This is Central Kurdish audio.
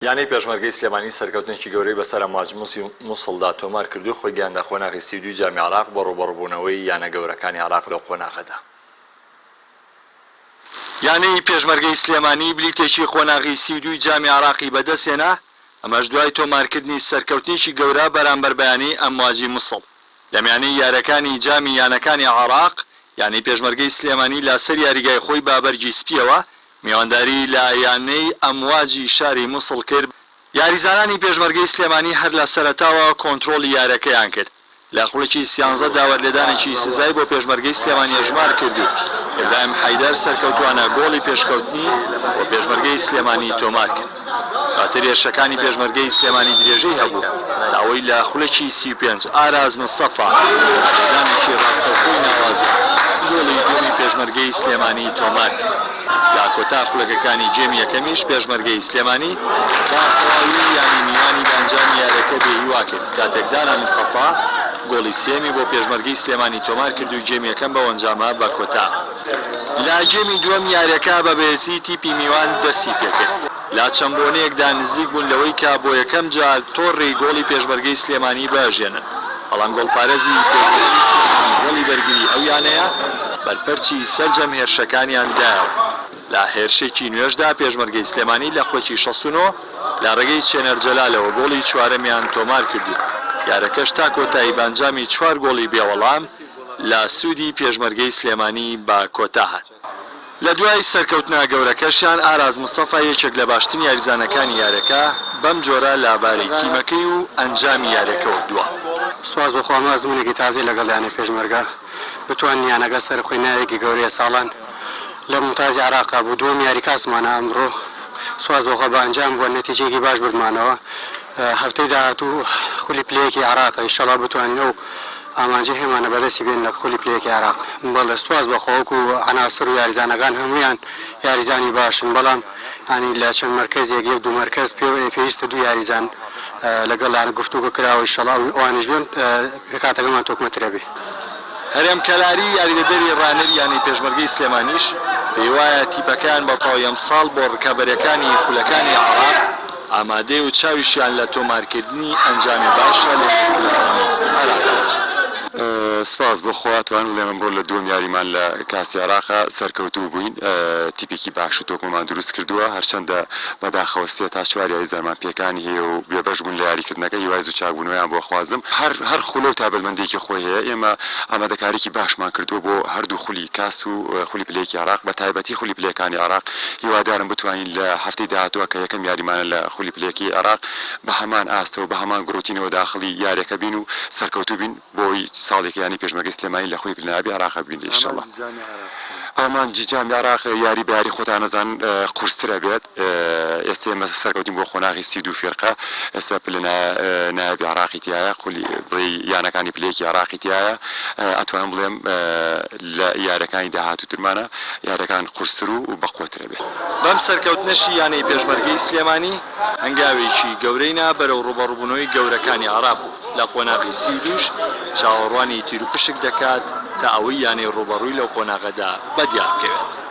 یانەی پێشمەرگەی سلێمانی سەرکەوتنێکی گەورەی بەسەر ئەمواجموسی مووسڵدا تۆمار کردو خۆی گەیاندە قۆناغی 32 جامی عێراق بۆ ڕوبەڕووبوونەوەی یانە گەورەکانی عێراق لەو قۆناغەدا. یانەی پێشمەرگەی سلێمانی بلیتێکی قۆناغی 32 جامی عێراقی بەدەستێنا، ئەمەش دوای تۆمارکردنی سەرکەوتنێکی گەورە بەرامبەر بەیانەی ئەمواجی مووسڵ لە میانەی یارەکانی جامی یانەکانی عێراق. یانەی پێشمەرگەی سلێمانی لەسەر یاریگای خۆی بابەرگی سپیەوە میوانداری لە یانەی ئەمواجی شاری مووسڵ کرد. یاریزانانی پێشمەرگەی سلێمانی هەر لە سەرەتاوە کۆنتڕۆلی یارەکەیان کرد. لە خوڵێکی 13 داوەرلێدانێکی سزای بۆ پێشمەرگەی سلێمانی هەژمار کردو. ئیبراهیم حەیدەر سەرکەوتوانە گۆڵی پێشکەوتنی بۆ پێشمەرگەی سلێمانی تۆمار کرد. کاتر هێرشەکانی پێشمەرگەی سلێمانی درێژەی هەبوو تاوەی لە خوڵێکی 35 ئاراز مستەفا دانێکی ڕاستەوخۆی ناوازی گۆڵی دووەمی پێشمەرگەی سلێمانی تۆمار کرد. لا کۆتا خوڵەکەکانی جێمی یەکەمیش پێشمەرگەی سلێمانی باخواوی یانی میوانی بەنجامی یارەکە بێهیوا کرد. کاتێک دانا مستەفا گۆڵی سێمی بۆ پێشمەرگەی سلێمانی تۆمار کرد و جێمی یەکەم بە وەنجامە بە کۆتا. لا جێمی دووەم یاریەکە بە بەهێزی تیپی میوان دەستی پێکرد. لا چەمبۆنەیەکدا نزیک بوون لەوەی کە بۆ یەکەم جار تۆڕی گۆڵی پێشمەرگەی سلێمانی بەژێنن. بەڵام گۆڵپارێزی پێشمەرگەی سلێمانی گۆڵی بەرگری ئەو یانەیە بەرپەرچی سەرجەم هێرشەکانیان دایەوە. لە هێرشێکی نوێژدا پێشمەرگەی سلێمانی لە خۆکی 69 لە ڕێگەی چێنەرجەلالەوە گۆڵی چوارەمیان تۆمار کردو. یارەکەش تا کۆتایی بەنجامی 4 گۆڵی بێوەڵام لە سوودی پێشمەرگەی سلێمانی با کۆتا هات. لە دوای سەرکەوتنا گەورەکەشیان ئاراز مستەفا یەکێک لە باشترین یاریزانەکانی یارەکە بەم جۆرە لاباری تیمەکەی و ئەنجامی یارەکەەوە دووە. سوپاس بۆ خوا ئەزمونێکی تازەی لەگەڵ یانەی پێشمەرگە بتوان یانەکە سەرخۆی ناوێکی گەورەیە ساڵان لە مونتازی عێراقا بوو. دووەم یاری کاسمانە ئەمڕۆ سوپاس بۆ خوا بە ئەنجام بووە نەتیجەیەکی باش بردمانەوە. هەفتەی داهاتوو خولی پلەیەکی عێراقە ئینشەڵا بتوانین ئەو ئامانجە هێمانە بەدەستی بێن لە خولی پلەیەکی عێراق. بەڵێ سوپاس بە خۆوەکو عناسر و یاریزانەکان هەموویان یاریزانی باشن، بەڵام ینی لە چەند مەرکەزێک یەک دوو مەرکەز پێویستە دوو یاریزان لەگەڵ گفتوگۆ کراوە ئینشەڵا ئەوانش بێن کاتەکەمان تۆکمەترە بێ. هەرێم کەلاری یاریدەدەری ڕانەر یانەی پێشمەرگەی سلێمانیش پێی وایە تیپەکان بە تەواوی ئەمساڵ بۆ ڕکابەرەکانی خولەکانی عێراق ئامادەی و چاویشیان لە تۆمارکردنی ئەنجامی باشە لە خولەکانی عێراق. سپاس بۆ خوا توان بڵێم ئەمڕۆ لە دووەم یاریمان لە کاسی عێراقا سەرکەوتوو بووین. تیپێکی باش و تۆکمەمان دروست کردووە، هەرچەندە بەداخەوە 3 تا 4 یاریزانمان پێکانی هەیە و بێبەش بوون لە یاریکردنەکە هیوای زوو چاکبوونەوەیان بۆ خوازم. هەر خوڵە و تابلمەندێکی خۆی هەیە. ئێمە ئامادەکاریی باشمان کردووە بۆ هەردوو خولی کاس و خولی پلەیەکی عێراق، بە تایبەتی خولی پلەکانی عێراق. هیوادارم بتوانین لە هەفتەی داهاتووە کە یەکەم یاریمانە لە خولی پلەیەکی عێراق بە هەمان ئاستەوە بە هەمان گڕوتینەوە داخلی یاریەکە بین و سەرکەوتوو بین بۆی ساڵێکی یانی پێشمەرگەی سلێمانی لە خۆی پلنابی عێراق بین ئینشەڵڵا. ئامان جیجامی عێراق یاری بە یاری خۆتان نەزان قورسترە بێت. ئێستا ئێمە سەرکەوتین بۆ خۆناغی 32 فێرقە. ئێستا پلە نایبی عێراقی تایە، خولی بڵێ یانەکانی پلەیەکی عێراقی تایە. ئەتوانم بڵێم لە یارەکانی داهاتووترمانە یارەکان قورستر و بەقوترە بێت. بەم سەرکەوتنەشی یانەی پێشمەرگەی سلێمانی هەنگاوێکی گەورەینا بەرەو ڕوبەڕووبوونەوەی گەورەکانی عێراق بوو. لە قۆناغی 32 چاوەڕوانی تیر و پشک دەکات تا ئەوەی یانەی ڕوبەڕووی لەو قۆناغەدا بەدیار بکەوێت.